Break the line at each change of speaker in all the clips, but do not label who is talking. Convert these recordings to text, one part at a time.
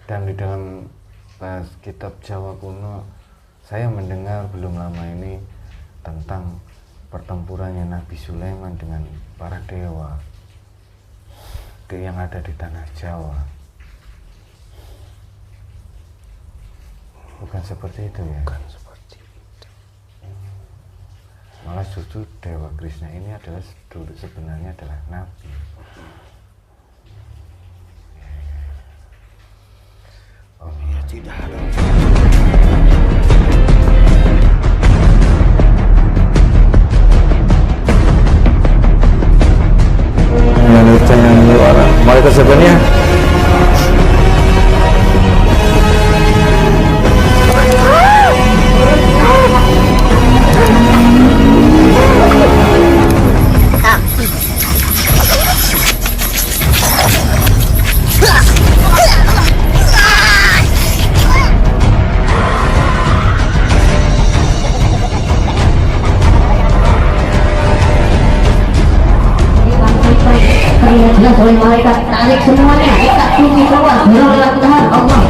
Dan di dalam kitab Jawa kuno saya mendengar belum lama ini tentang pertempurannya Nabi Sulaiman dengan para dewa yang ada di tanah Jawa. Bukan seperti itu ya?
Bukan seperti itu.
Malah justru Dewa Krishna ini adalah sebenarnya adalah nabi.
Oh ya, tidak ada.
Jangan lupa mulai tersebutnya.
Oleh malaikat, tarik semuanya, ikat kunci keluar, beroleh Tuhan Allah.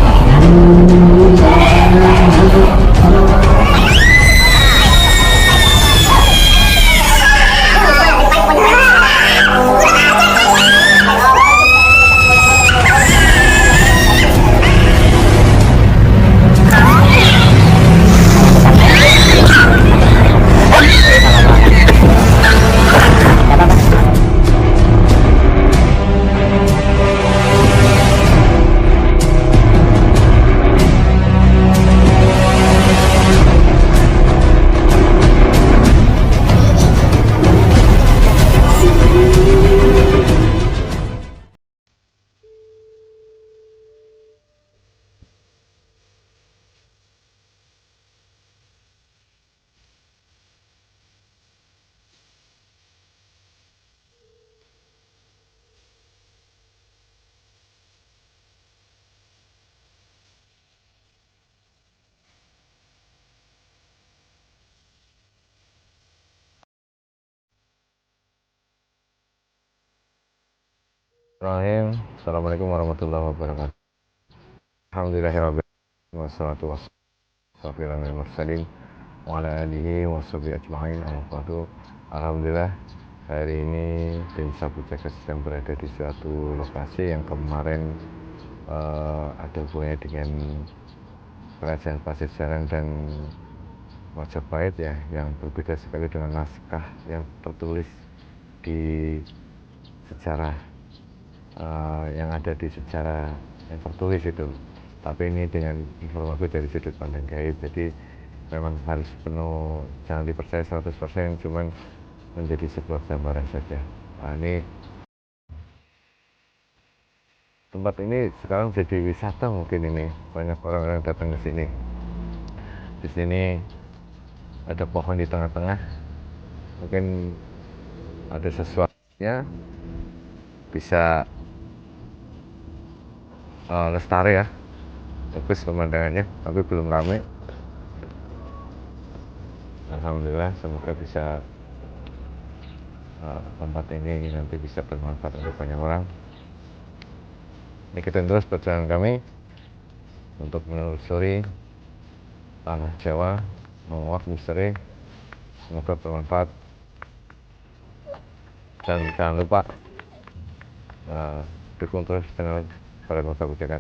Assalamualaikum warahmatullahi wabarakatuh. Alhamdulillahirrahmanirrahim. Wassalatu wassalamu ala mursalin wa ala alihi washabihi ajma'in. Alhamdulillah, hari ini tim Sabu Jaga sedang berada di suatu lokasi yang kemarin ada hubungannya dengan kerajaan Pajajaran dan Majapahit ya, yang berbeda sekali dengan naskah yang tertulis di sejarah yang ada di sejarah yang tertulis itu. Tapi ini dengan informasi dari sudut pandang gaib, jadi memang harus penuh, jangan dipercaya 100%, cuman menjadi sebuah gambaran saja. Nah, ini tempat ini sekarang jadi wisata, mungkin ini banyak orang-orang datang ke sini. Di sini ada pohon di tengah-tengah, mungkin ada sesuatunya bisa lestari ya, bagus pemandangannya, tapi belum ramai. Alhamdulillah, semoga bisa tempat ini nanti bisa bermanfaat untuk banyak orang. Ikutin terus perjalanan kami untuk menelusuri tanah Jawa, menguak misteri. Semoga bermanfaat, dan jangan lupa dukung terus channel Barat Sabu Jagat.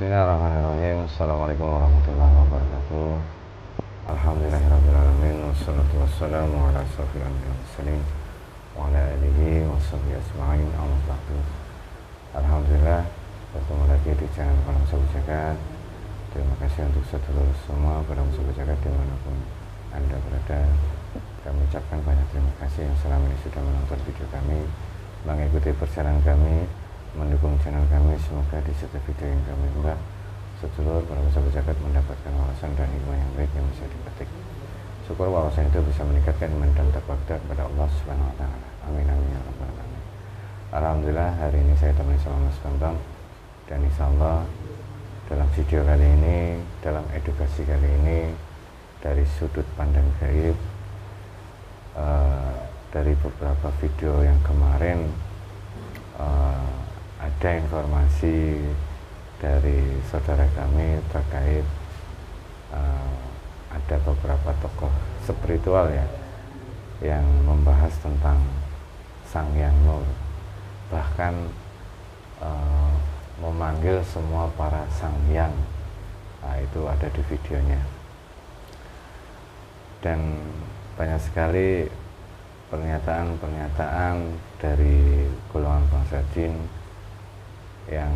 Bismillahirrahmanirrahim. Assalamualaikum warahmatullahi wabarakatuh. Alhamdulillahirrahmanirrahim. Wassalatu wassalamu ala asyrofil anbiya'i wal mursalin wa ala alihi washabihi ajma'in. Alhamdulillah,
Bertemu lagi di channel Para Sahabat Jagat. Terima kasih untuk sedulur semua para sahabat jagat dimanapun Anda berada. Kami ucapkan banyak terima kasih yang selama ini sudah menonton video kami, mengikuti perjalanan kami, mendukung channel kami. Semoga di setiap video yang kami unggah, sedulur para sahabat jagat mendapatkan wawasan dan ilmu yang baik yang bisa dipetik. Syukur wawasan itu bisa meningkatkan iman dan takwa kita kepada Allah Subhanahu wa taala. Amin amin ya rabbal alamin. Alhamdulillah, hari ini saya temani sama Mas Bambang, dan insyaallah dalam video kali ini, dalam edukasi kali ini, dari sudut pandang gaib, dari beberapa video yang kemarin ada informasi dari saudara kami terkait ada beberapa tokoh spiritual ya yang membahas tentang Sang Hyang Nur, bahkan memanggil semua para sang hyang. Nah, itu ada di videonya, dan banyak sekali pernyataan-pernyataan dari golongan bangsa jin yang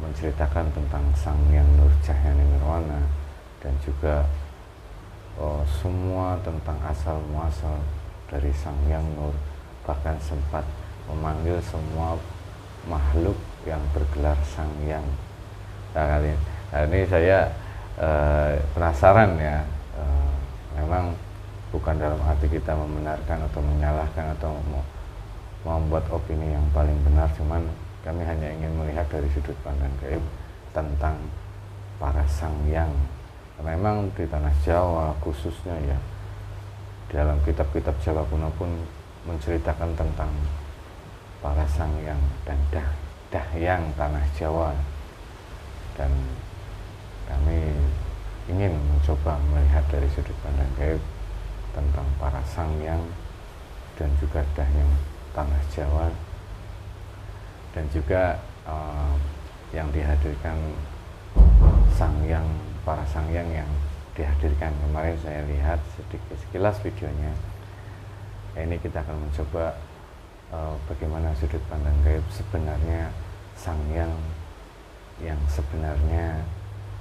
menceritakan tentang Sang Hyang Nur Cahyani Nirwana, dan juga semua tentang asal muasal dari Sang Hyang Nur, bahkan sempat memanggil semua makhluk yang bergelar Sang Hyang. Nah, kali ini saya penasaran ya, memang bukan dalam arti kita membenarkan atau menyalahkan atau membuat opini yang paling benar, cuman kami hanya ingin melihat dari sudut pandang gaib tentang para Sang Hyang. Memang di tanah Jawa khususnya ya, dalam kitab-kitab Jawa kuno pun menceritakan tentang para Sang Hyang dan Dahyang tanah Jawa, dan kami ingin mencoba melihat dari sudut pandang gaib tentang para Sang Hyang dan juga Dahyang tanah Jawa, dan juga yang dihadirkan Sang Hyang, para Sang Hyang yang dihadirkan kemarin saya lihat sedikit sekilas videonya. Ini kita akan mencoba bagaimana sudut pandang gaib sebenarnya Sang Hyang yang sebenarnya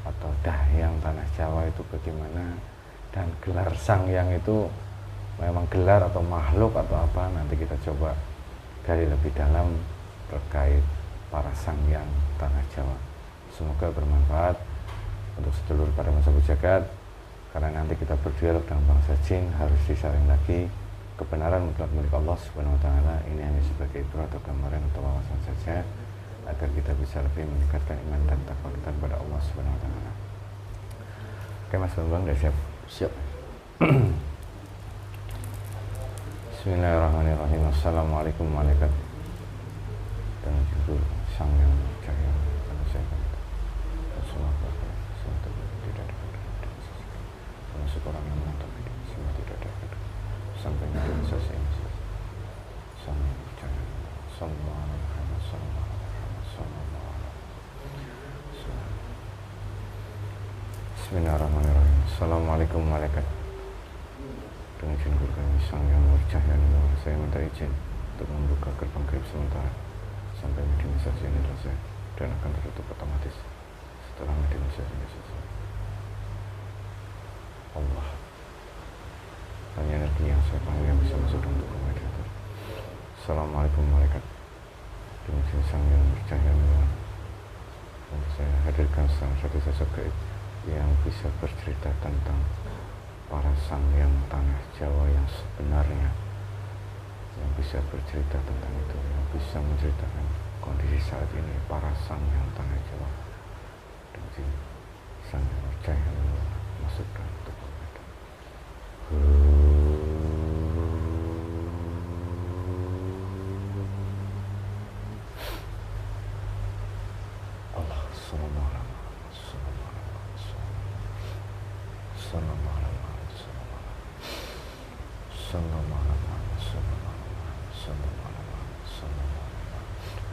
atau Dahyang tanah Jawa itu bagaimana, dan gelar Sang Hyang itu memang gelar atau makhluk atau apa. Nanti kita coba gali lebih dalam terkait para Sang Hyang tanah Jawa. Semoga bermanfaat untuk sedulur para sahabat jagat, karena nanti kita berdialog dengan bangsa jin harus disaring lagi. Kebenaran mutlak milik Allah Subhanahu wa taala. Ini hanya sebagai ibrah atau gambaran atau wawasan saja, agar kita bisa lebih meningkatkan iman dan takwa kita kepada Allah Subhanahu wa taala. Oke Mas Bambang, udah siap?
Siap.
Bismillahirrahmanirrahim. Assalamualaikum malaikat dan juga Sang Hyang Cahaya karena saya akan semua tidak ada termasuk orang yang menonton video semua tidak ada sampai nanti selesai ini. Sang Hyang Cahaya Sallallahu alaihi wasallam. Bismillahirrahmanirrahim. Assalamualaikum malaikat. Dengan izin guru kami Sang Hyang Nur Cahyani Nirwana, saya minta izin untuk membuka gerbang gaib sementara sampai mediumisasi ini selesai, dan akan tertutup otomatis setelah mediumisasi ini selesai. Allah, hanya energi yang saya panggil yang bisa masuk dalam tubuh mediator. Assalamualaikum malaikat. Dengan izin Sang Hyang Nur Cahyani Nirwana, saya hadirkan salah satu sosok gaib yang bisa bercerita tentang para Sang Hyang tanah Jawa yang sebenarnya, yang bisa bercerita tentang itu, yang bisa menceritakan kondisi saat ini para Sang Hyang tanah Jawa. Dan Sang Hyang percaya masuk dalam tubuh mereka. Allah Subhanahu wa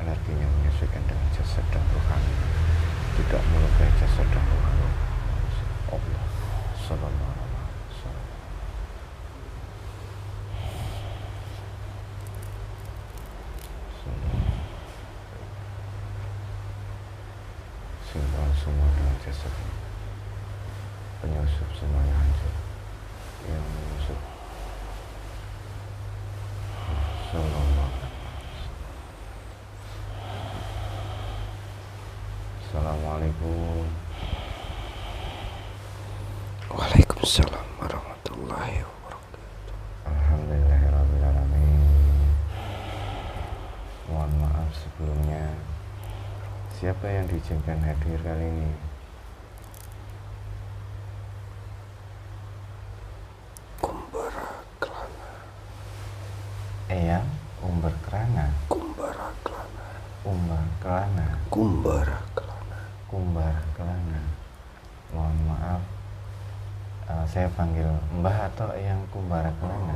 energinya menyesuaikan dengan jasad dan rohani, tidak melukai jasad dan rohani. Allah Subhanahu wa ta'ala. semua dengan jasadnya, penyusup semuanya hancur, yang menyusup. Sallallahu. Assalamualaikum.
Waalaikumsalam warahmatullahi wabarakatuh.
Alhamdulillahirrahmanirrahim. Mohon maaf sebelumnya. Siapa yang diizinkan hadir kali ini?
Kumbara Kelana.
Eyang Umber Kelana.
Kumbara Kelana.
Umber Kelana.
Kumbara Kelana.
Kumbar Kelana. Mohon maaf, saya panggil Mbah atau Eyang Kumbara Kelana?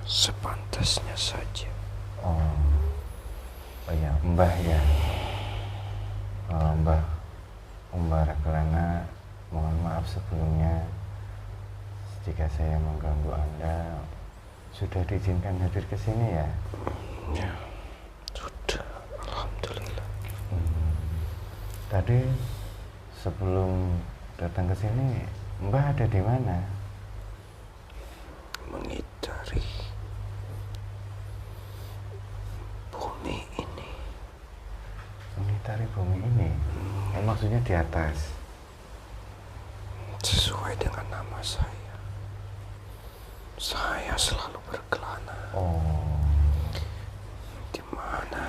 Sepantasnya saja.
Oh ya, Mbah ya. Mbah Kumbara Kelana, mohon maaf sebelumnya jika saya mengganggu Anda. Sudah diizinkan hadir ke sini ya?
Ya, sudah. Alhamdulillah.
Tadi sebelum datang ke sini, Mbah ada di mana?
Mengitari bumi ini.
Mengitari bumi ini? Oh, maksudnya di atas?
Sesuai dengan nama saya. Saya selalu berkelana.
Oh,
Di mana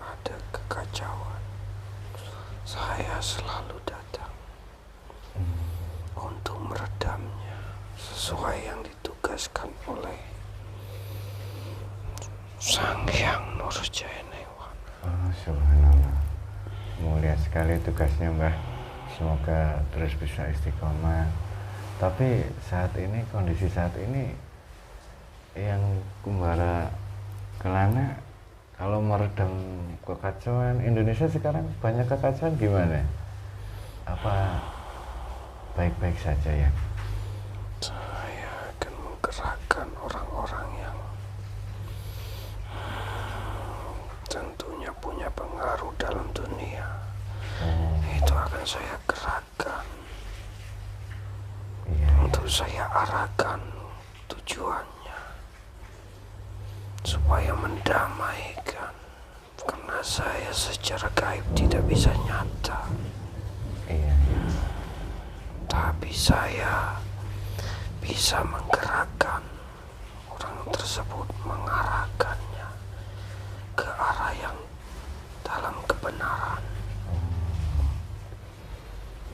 ada kekacauan, saya selalu datang untuk meredamnya sesuai yang ditugaskan oleh Sang Hyang Nurjayanewana.
oh subhanallah. Mulia sekali tugasnya Mbah. Semoga terus bisa istiqomah. Tapi saat ini, kondisi saat ini, yang Kumbara Kelana kalau meredam kekacauan Indonesia sekarang banyak kekacauan gimana? Apa baik-baik saja ya?
Saya akan menggerakkan orang-orang yang tentunya punya pengaruh dalam dunia. Itu akan saya gerakkan.
Iya,
Untuk saya arahkan tujuannya supaya mendamaikan, karena saya secara gaib tidak bisa nyata,
iya, iya.
tapi saya bisa menggerakkan orang tersebut, mengarahkannya ke arah yang dalam kebenaran.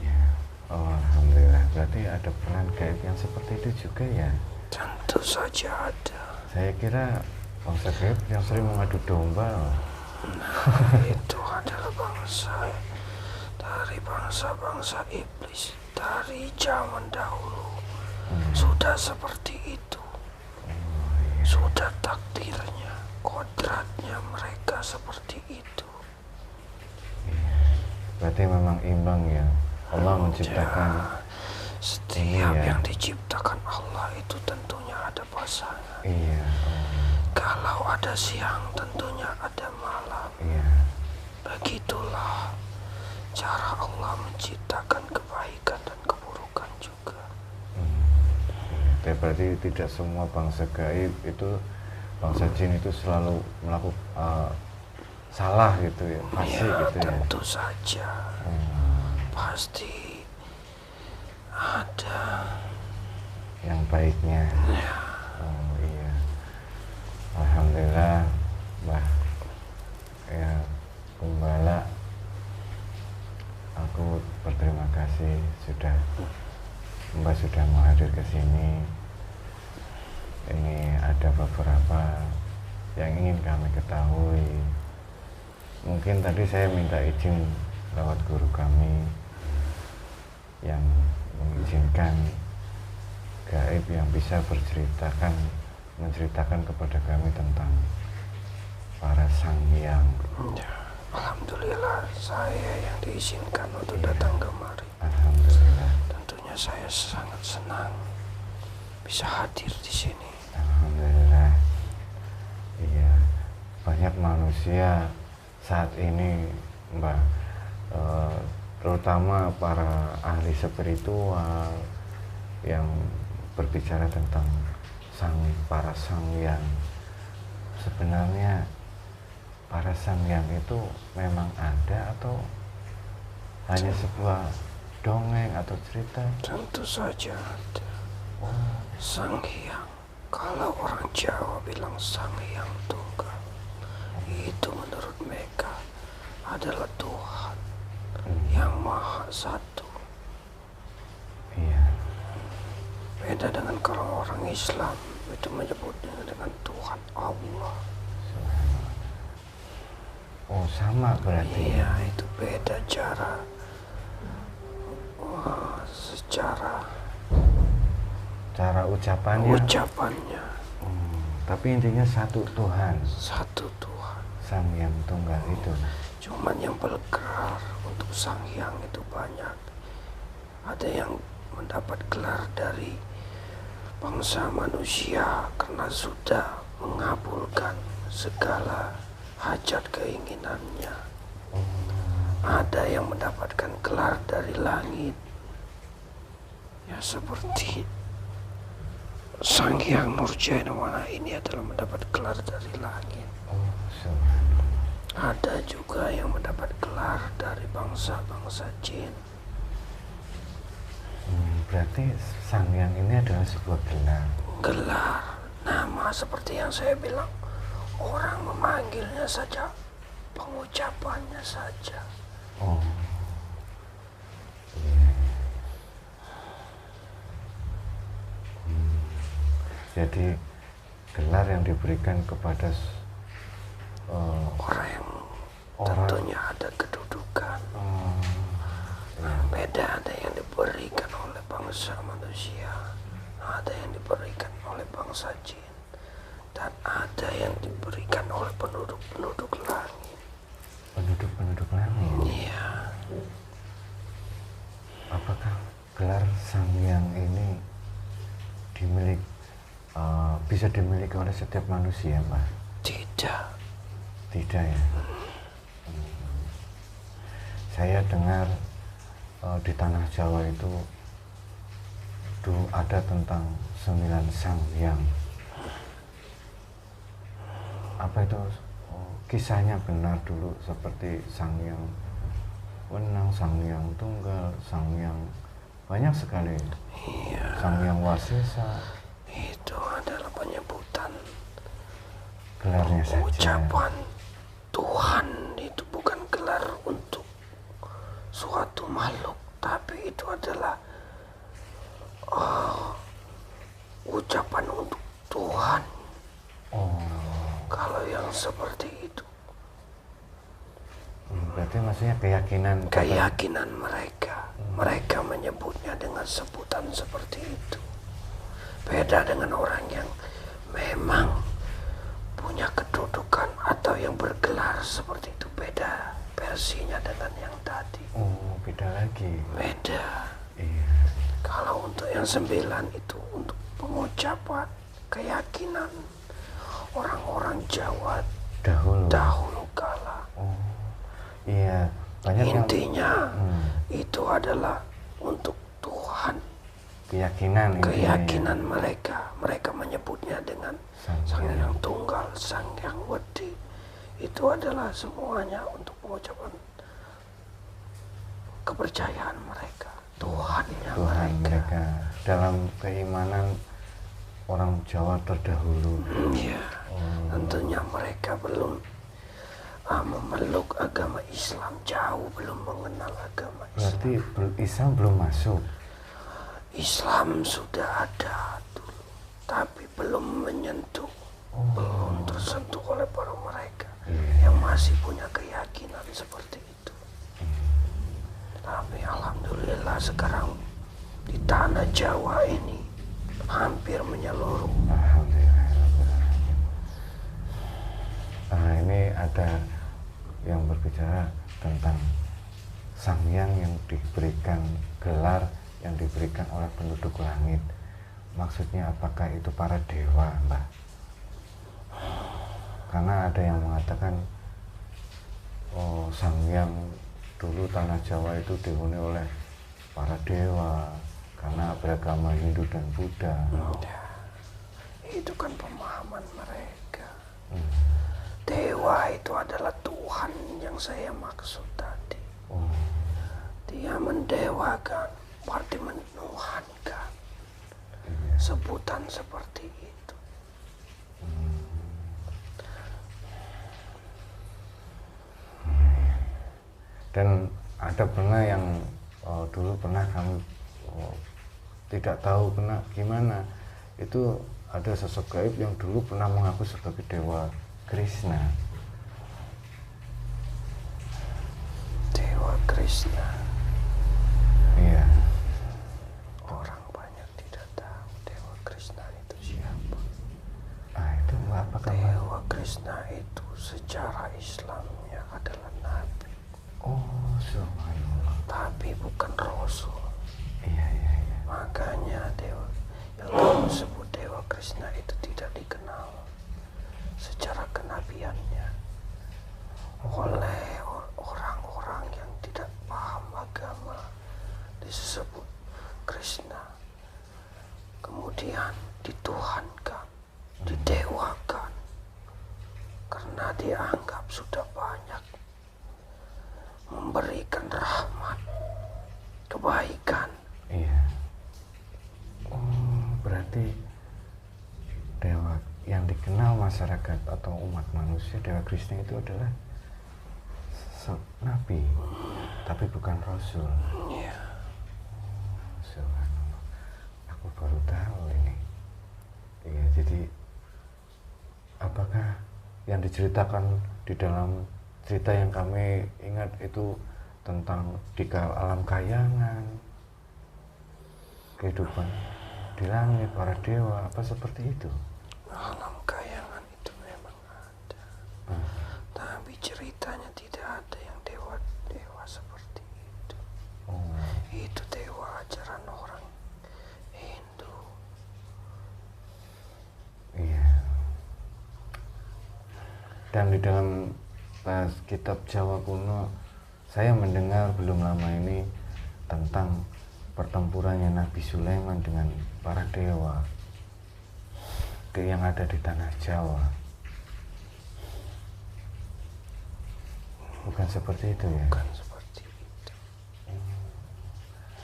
Ya. Oh, alhamdulillah. Berarti ada peran gaib yang seperti itu juga ya?
Tentu saja ada.
Saya kira bangsa gaib yang sering mengadu domba.
Itu adalah bangsa dari bangsa-bangsa iblis dari zaman dahulu. Sudah seperti itu. Sudah takdirnya, kodratnya mereka seperti itu.
Berarti memang imbang ya. Allah menciptakan
Setiap
ya.
yang diciptakan Allah itu tentunya ada pasangan.
Iya.
Kalau ada siang tentunya ada malam.
Iya.
Begitulah cara Allah menciptakan kebaikan dan keburukan juga.
Ya, berarti tidak semua bangsa gaib itu, bangsa jin itu selalu melakukan salah gitu ya, pasti
Ya,
gitu ya.
tentu saja. Pasti ada.
Yang baiknya.
Ya,
Oh iya. Alhamdulillah, Mbah ya Kumbala. Aku berterima kasih Mbah sudah mau hadir ke sini. Ini ada beberapa yang ingin kami ketahui. Mungkin tadi saya minta izin lewat guru kami yang mengizinkan gaib yang bisa menceritakan kepada kami tentang para sang hyang.
ya. Alhamdulillah saya yang diizinkan untuk datang kemari.
Alhamdulillah.
Tentunya saya sangat senang bisa hadir di sini.
Alhamdulillah. Iya, banyak manusia saat ini Mbak terutama para ahli spiritual yang berbicara tentang para sangyang. Sebenarnya para sangyang itu memang ada atau hanya sebuah dongeng atau cerita?
Tentu saja ada. Sanghyang, kalau orang Jawa bilang Sanghyang Tunggal, itu menurut mereka adalah Tuhan yang Maha Satu.
Iya.
Beda dengan kalau orang Islam itu menyebutnya dengan Tuhan Allah.
Oh, sama berarti.
Iya, itu beda cara.
Cara ucapannya. Tapi intinya satu Tuhan.
Satu Tuhan.
Sangyang Tunggal itu.
Cuman yang bergelar untuk Sangyang itu banyak. Ada yang mendapat gelar dari bangsa manusia karena sudah mengabulkan segala hajat keinginannya. Ada yang mendapatkan gelar dari langit. Ya seperti Sanghyang Nurjainwana ini adalah mendapat gelar dari langit. Ada juga yang mendapat gelar dari bangsa-bangsa jin.
Berarti Sangyang ini adalah sebuah gelar.
Gelar, nama seperti yang saya bilang. Orang memanggilnya saja, pengucapannya saja.
Oh. Jadi gelar yang diberikan kepada
orang yang tentunya ada kedudukan. Beda, ada yang diberikan oleh bangsa manusia, ada yang diberikan oleh bangsa jin, dan ada yang diberikan oleh penduduk-penduduk langit.
Penduduk-penduduk langit?
Iya.
Apakah gelar Sangyang ini bisa dimiliki oleh setiap manusia, Pak?
Tidak.
Tidak ya? Saya dengar di tanah Jawa itu dulu ada tentang 9 Sangyang. Apa itu kisahnya benar dulu seperti Sangyang Wenang, Sangyang Tunggal, Sangyang banyak sekali.
Iya.
Sangyang Wasesa.
Itu adalah penyebutan
Gelarnya saja.
ucapan Tuhan, itu bukan gelar untuk suatu makhluk, tapi itu adalah ucapan untuk Tuhan. Kalau yang seperti itu,
berarti maksudnya keyakinan
mereka. Mereka menyebutnya dengan sebutan seperti itu. Beda dengan orang yang memang punya kedudukan atau yang bergelar seperti itu. Beda versinya dengan yang tadi.
Oh, beda lagi.
Beda.
Iya.
Kalau untuk yang 9 itu untuk pengucapan keyakinan orang-orang Jawa dahulu kala.
Oh, iya. Banyak
Intinya itu adalah untuk Tuhan.
Keyakinan
mereka. Mereka menyebutnya dengan Sangyang Tunggal, Sangyang Wedi. Itu adalah semuanya untuk pengucapan kepercayaan mereka. Tuhannya mereka.
Dalam keimanan orang Jawa terdahulu.
Iya. Tentunya mereka belum memeluk agama Islam, jauh belum mengenal agama Islam.
Berarti Islam belum masuk.
Islam sudah ada dulu, tapi belum menyentuh, belum tersentuh oleh para mereka yang masih punya keyakinan seperti itu. Tapi alhamdulillah sekarang di tanah Jawa ini hampir menyeluruh.
Alhamdulillah. Nah, ini ada yang berbicara tentang Sangyang yang diberikan gelar yang diberikan oleh penduduk langit. Maksudnya apakah itu para dewa, Mbak? Karena ada yang mengatakan Sangyang dulu tanah Jawa itu dihuni oleh para dewa karena beragama Hindu dan Buddha.
Ya, itu kan pemahaman mereka. Dewa itu adalah Tuhan yang saya maksud tadi. Dia mendewakan, berarti menuhankan. Sebutan seperti itu.
Dan ada pernah yang dulu pernah kami tidak tahu gimana, itu ada sosok gaib yang dulu pernah mengaku sebagai Dewa Krishna.
Dewa Krishna.
Iya.
Orang banyak tidak tahu Dewa Krishna itu siapa.
Itu apa kabar?
Dewa Krishna itu secara Islamnya adalah Nabi.
Oh, subhanallah.
Tapi bukan Rasul.
Iya.
Makanya Dewa yang kamu sebut Dewa Krishna itu tidak dikenal secara kenabiannya oleh orang-orang yang tidak paham agama. Disebut Krishna, kemudian dituhankan, didewakan karena dianggap sudah banyak memberikan rahmat, kebaikan.
Iya. Berarti dewa yang dikenal masyarakat atau umat manusia, Dewa Krishna itu adalah nabi, tapi bukan rasul.
Iya.
Subhanallah. Aku baru tahu ini. Iya, jadi apakah yang diceritakan di dalam cerita yang kami ingat itu tentang di alam kayangan, kehidupan di langit, para dewa, apa seperti itu?
Alam kayangan itu memang ada, tapi ceritanya tidak ada yang dewa-dewa seperti itu. Itu dewa ajaran orang Hindu.
Iya. Dan di dalam kitab Jawa kuno, saya mendengar belum lama ini tentang pertempurannya Nabi Sulaiman dengan para dewa yang ada di tanah Jawa. Bukan seperti itu ya?
Bukan seperti itu.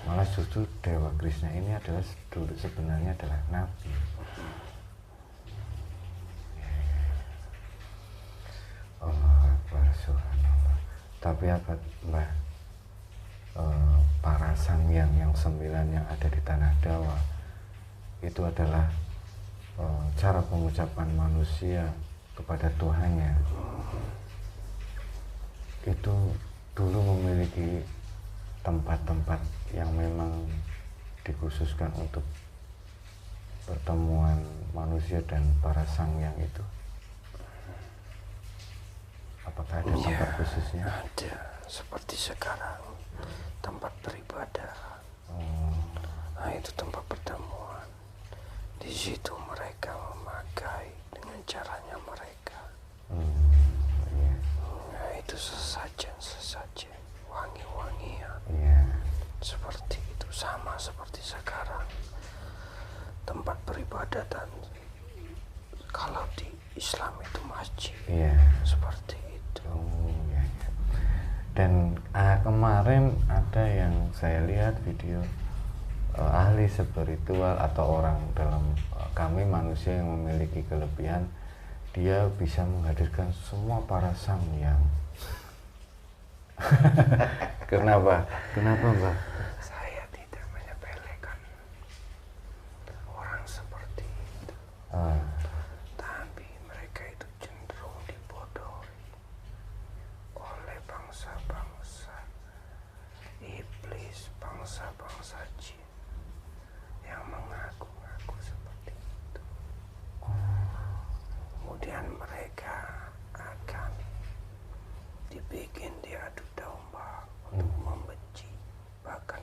Malah justru Dewa Krishna ini adalah dulu sebenarnya adalah Nabi. Allah Akbar, subhanallah. Tapi apa Mbak, para sangyang yang 9 yang ada di tanah Jawa itu adalah cara pengucapan manusia kepada Tuhannya. Itu dulu memiliki tempat-tempat yang memang dikhususkan untuk pertemuan manusia dan para sangyang itu. Apakah ada tempat khususnya?
Ada, seperti sekarang tempat beribadah. Nah, itu tempat pertemuan. Di situ mereka memakai dengan caranya mereka. Nah, itu sesajen, wangi-wangian. Seperti itu, sama seperti sekarang tempat beribadah, dan kalau di Islam itu masjid. Seperti itu.
Dan kemarin ada yang saya lihat video ahli spiritual atau orang dalam kami manusia yang memiliki kelebihan, dia bisa menghadirkan semua para sangyang. Kenapa Mbak?
Saya tidak menyepelekan orang seperti itu. Tapi mereka itu cenderung dibodohi oleh bangsa-bangsa iblis, bangsa-bangsa jin yang mengaku-ngaku seperti itu. Kemudian mereka akan dibikin diadu domba untuk membenci, bahkan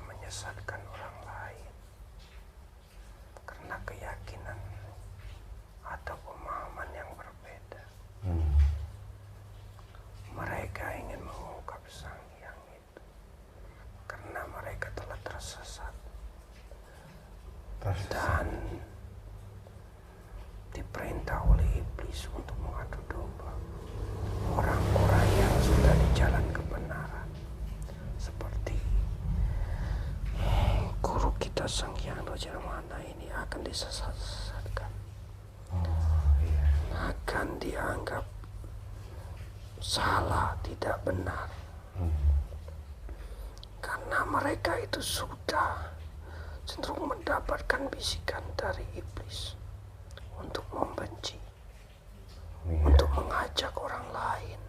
iblis untuk mengadu domba orang-orang yang sudah di jalan kebenaran, seperti guru kita Sang Hyang Rajamana ini akan disesatkan, akan dianggap salah, tidak benar, karena mereka itu sudah cenderung mendapatkan bisikan dari iblis untuk membenci, untuk mengajak orang lain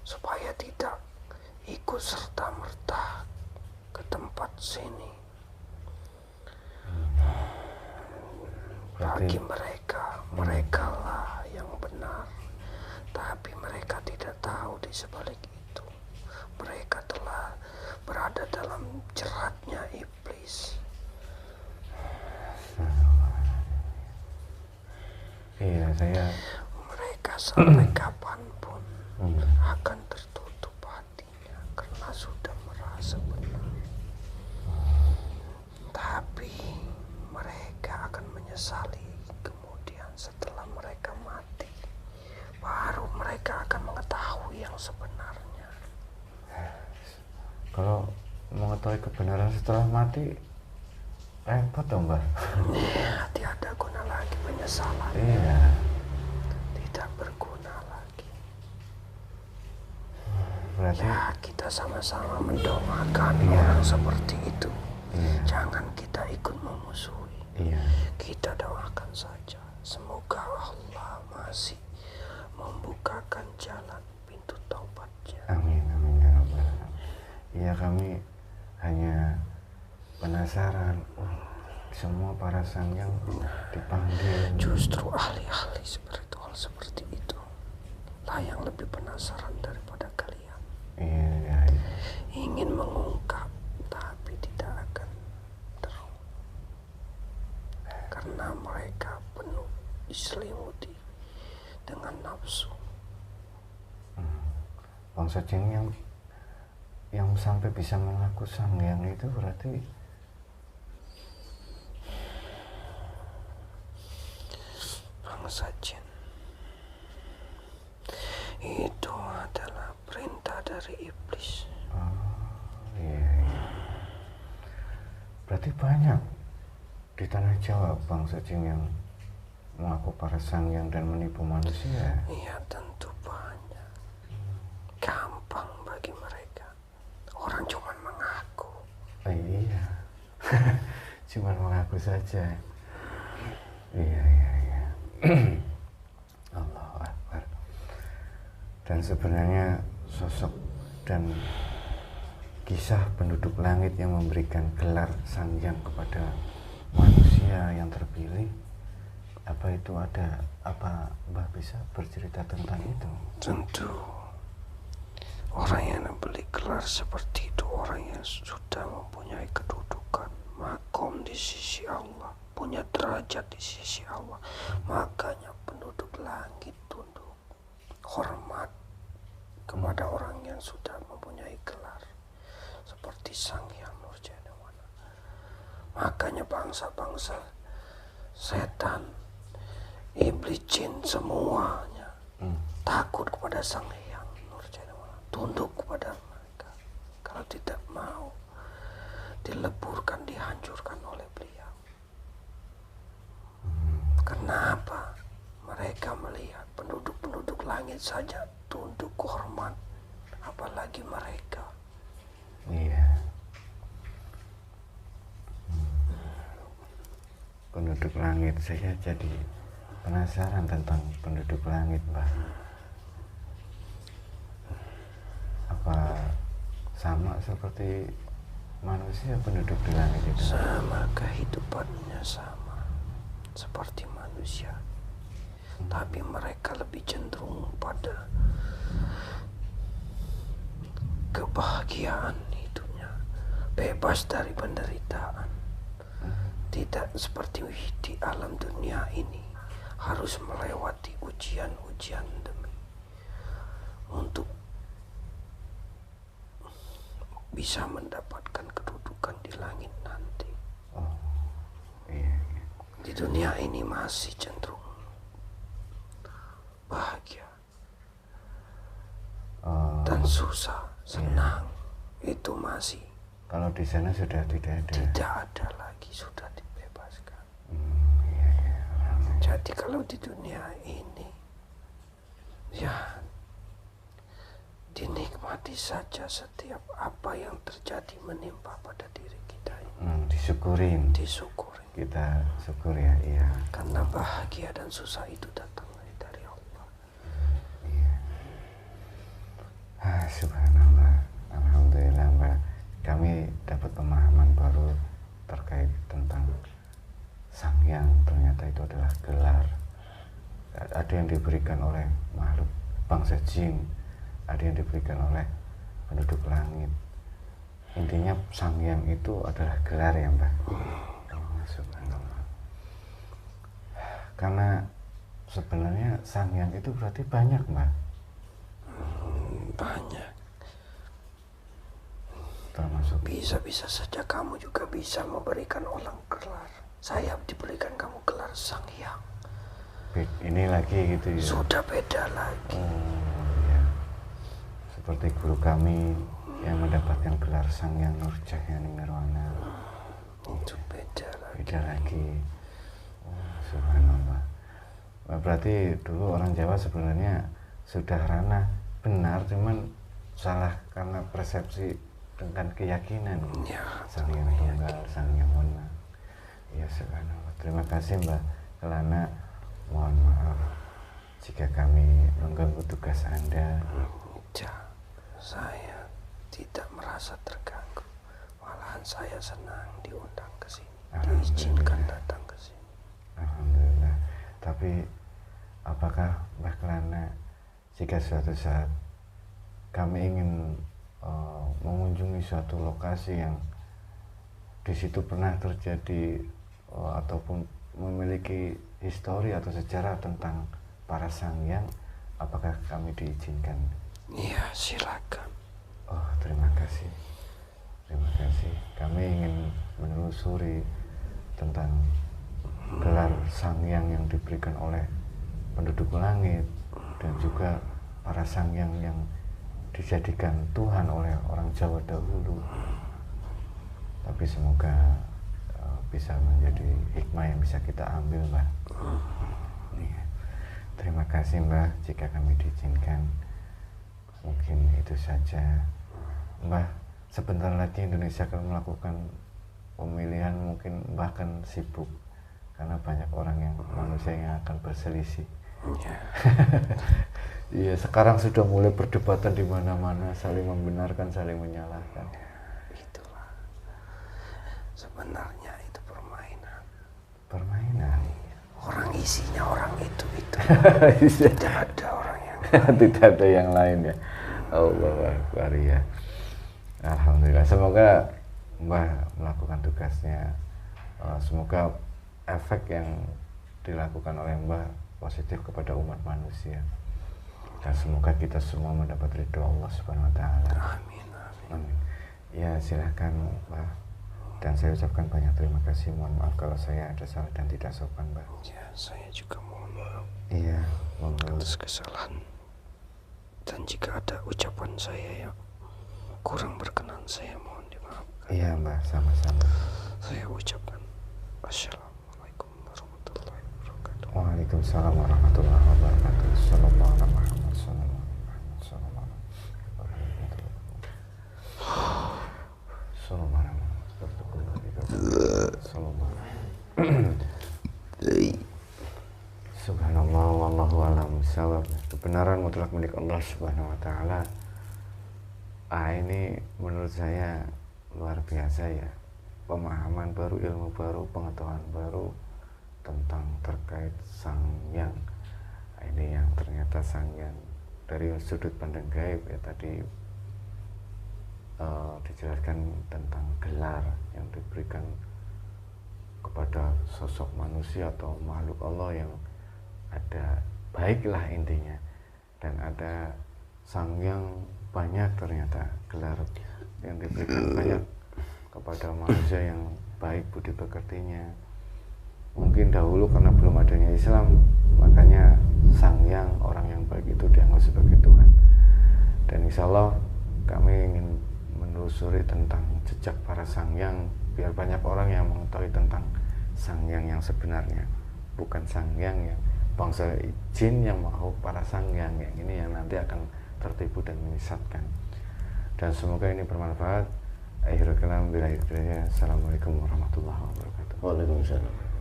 supaya tidak ikut serta-merta ke tempat sini. Bagi mereka lah yang benar, tapi mereka tidak tahu di sebalik itu mereka telah berada dalam jeratnya iblis.
Iya, saya
Mereka sampai kapanpun akan tertutup hatinya karena sudah merasa benar. Tapi mereka akan menyesali kemudian setelah mereka mati. Baru mereka akan mengetahui yang sebenarnya.
kalau mengetahui kebenaran setelah mati repot dong, Mbah.
Tiada guna lagi penyesalan.
Iya.
Tidak berguna lagi.
Berarti
Ya, kita sama-sama mendoakan orang seperti itu. Jangan kita ikut memusuhi.
iya.
Kita doakan saja. Semoga Allah masih membukakan jalan pintu taubatnya.
Amin, amin ya Rabbal Alamin. Iya, kami hanya penasaran. Semua para sangyang dipanggil.
Justru ahli-ahli spiritual seperti itu lah yang lebih penasaran daripada kalian.
Iya, iya.
Ingin mengungkap tapi tidak akan terung, karena mereka penuh diselimuti dengan nafsu.
Bangsa jin yang sampai bisa mengaku sangyang itu berarti
Bangsa jin itu adalah perintah dari iblis.
iya, iya. Berarti banyak di tanah Jawa bangsa jin yang mengaku para sangyang dan menipu manusia.
Iya, tentu banyak. Gampang bagi mereka. Orang cuman mengaku.
Iya. Cuman mengaku saja. Iya, iya, iya. Allahu Akbar. Dan sebenarnya sosok dan kisah penduduk langit yang memberikan gelar sangyang kepada manusia yang terpilih, apa itu ada apa Mbah bisa bercerita tentang itu?
Tentu orang yang membeli gelar seperti itu orang yang sudah mempunyai kedudukan, makom di sisi Allah, punya derajat di sisi Allah. Makanya penduduk langit tunduk, hormat kepada orang yang sudah mempunyai gelar seperti Sang Hyang Nurjadewala. Makanya bangsa-bangsa setan, iblis, jin semuanya takut kepada Sang Hyang Nurjadewala, tunduk kepada mereka. Kalau tidak mau dileburkan, dihancurkan oleh beliau. Kenapa? Mereka melihat penduduk-penduduk langit saja tunduk hormat, apalagi mereka.
Iya. Penduduk langit, saya jadi penasaran tentang penduduk langit, Mbak. Apa sama seperti manusia penduduk di langit itu?
Sama, kehidupannya sama seperti manusia, tapi mereka lebih cenderung pada kebahagiaan hidupnya, bebas dari penderitaan. Tidak seperti di alam dunia ini harus melewati ujian-ujian demi untuk bisa mendapatkan kedudukan di langit nanti.
Oh, iya, iya.
Di dunia ini masih cenderung bahagia
Oh,
dan susah, senang, itu masih
kalau di sana sudah tidak ada.
tidak ada lagi, sudah dibebaskan.
Iya, iya.
Jadi kalau di dunia ini ya dinikmati saja setiap apa yang terjadi menimpa pada diri kita ini.
Disyukurin.
Disyukuri.
Kita syukur ya, iya.
Karena bahagia dan susah itu datang dari Allah.
Subhanallah, alhamdulillah Mbak, kami dapat pemahaman baru terkait tentang Sang Hyang. Ternyata itu adalah gelar. Ada yang diberikan oleh makhluk bangsa jin, ada yang diberikan oleh penduduk langit. Intinya Sang Hyang itu adalah gelar ya Mbak. Oh, subhanallah. Karena sebenarnya Sang Hyang itu berarti banyak Mbak.
Banyak.
Termasuk
Bisa-bisa saja kamu juga bisa memberikan orang gelar. Saya diberikan kamu gelar Sang Hyang.
ini lagi gitu ya.
Sudah beda lagi.
Oh ya. Seperti guru kami yang mendapatkan gelar Sang Hyang Nurjahya Nirwana.
Itu beda lagi.
Beda lagi. Oh, subhanallah. Berarti dulu orang Jawa sebenarnya sudah ranah benar, cuman salah karena persepsi dengan keyakinan.
Ya,
Sang Hyang Tunggal, Sang Hyang Wenang. Ya subhanallah. Terima kasih Mbak Kelana. Mohon maaf jika kami mengganggu tugas Anda.
tidak. Saya tidak merasa terganggu. Malahan saya senang diundang ke sini, diizinkan datang ke sini.
Alhamdulillah. Tapi apakah Mbak Kelana jika suatu saat kami ingin mengunjungi suatu lokasi yang di situ pernah terjadi ataupun memiliki histori atau sejarah tentang para Sang Hyang, apakah kami diizinkan?
Iya, silakan.
Oh, terima kasih. Terima kasih. Kami ingin menelusuri tentang gelar Sang Hyang yang diberikan oleh penduduk langit dan juga para Sang Hyang yang dijadikan Tuhan oleh orang Jawa dahulu. Tapi semoga bisa menjadi hikmah yang bisa kita ambil Mbak. Iya. Terima kasih Mbak jika kami diizinkan. Mungkin itu saja Mbak. Sebentar lagi Indonesia akan melakukan pemilihan, mungkin bahkan sibuk karena banyak orang yang manusia yang akan berselisih. Iya, sekarang sudah mulai perdebatan di mana-mana, saling membenarkan, saling menyalahkan.
Itulah. Sebenarnya itu permainan.
Permainan.
Orang isinya orang itu.
Tidak
Tidak ada orang yang
tidak ada yang lain ya. Allah Akbar ya. Alhamdulillah. Semoga Mbah melakukan tugasnya. Semoga efek yang dilakukan oleh Mbah positif kepada umat manusia. Dan semoga kita semua mendapat ridho Allah Subhanahu wa taala.
Amin.
Amin. Ya, silakan Mbah. Dan saya ucapkan banyak terima kasih. Mohon maaf kalau saya ada salah dan tidak sopan, Mbah.
Ya, saya juga mohon maaf
Iya, mohon maaf.
atas kesalahan. Dan jika ada ucapan saya yang kurang berkenan, saya mohon dimaafkan.
Iya, Mbah, sama-sama.
Saya ucapkan Assalamualaikum warahmatullahi wabarakatuh.
Waalaikumsalam warahmatullahi wabarakatuh. Sallallahu alaihi Muhammad sallallahu alaihi wasallam. Sallallahu alaihi Subhanallah wallahu a'lam bishawab. Kebenaran mutlak milik Allah Subhanahu wa taala. Ini menurut saya luar biasa ya. Pemahaman baru, ilmu baru, pengetahuan baru tentang terkait Sang Hyang. Ini yang ternyata Sang Hyang dari sudut pandang gaib ya, tadi dijelaskan tentang gelar yang diberikan kepada sosok manusia atau makhluk Allah yang ada baiklah intinya, dan ada Sang Hyang banyak ternyata gelar yang diberikan banyak kepada manusia yang baik budi pekertinya. Mungkin dahulu karena belum adanya Islam, makanya Sang Hyang, orang yang baik itu dianggap sebagai Tuhan. Dan insya Allah kami ingin menelusuri tentang jejak para Sang Hyang, biar banyak orang yang mengetahui tentang Sang Hyang yang sebenarnya, bukan Sang Hyang yang bangsa jin yang mau para Sang Hyang yang ini yang nanti akan tertipu dan menyesatkan. Dan semoga ini bermanfaat. Akhirul kalam, bila hidayah. Assalamualaikum warahmatullahi wabarakatuh.
Waalaikumsalam.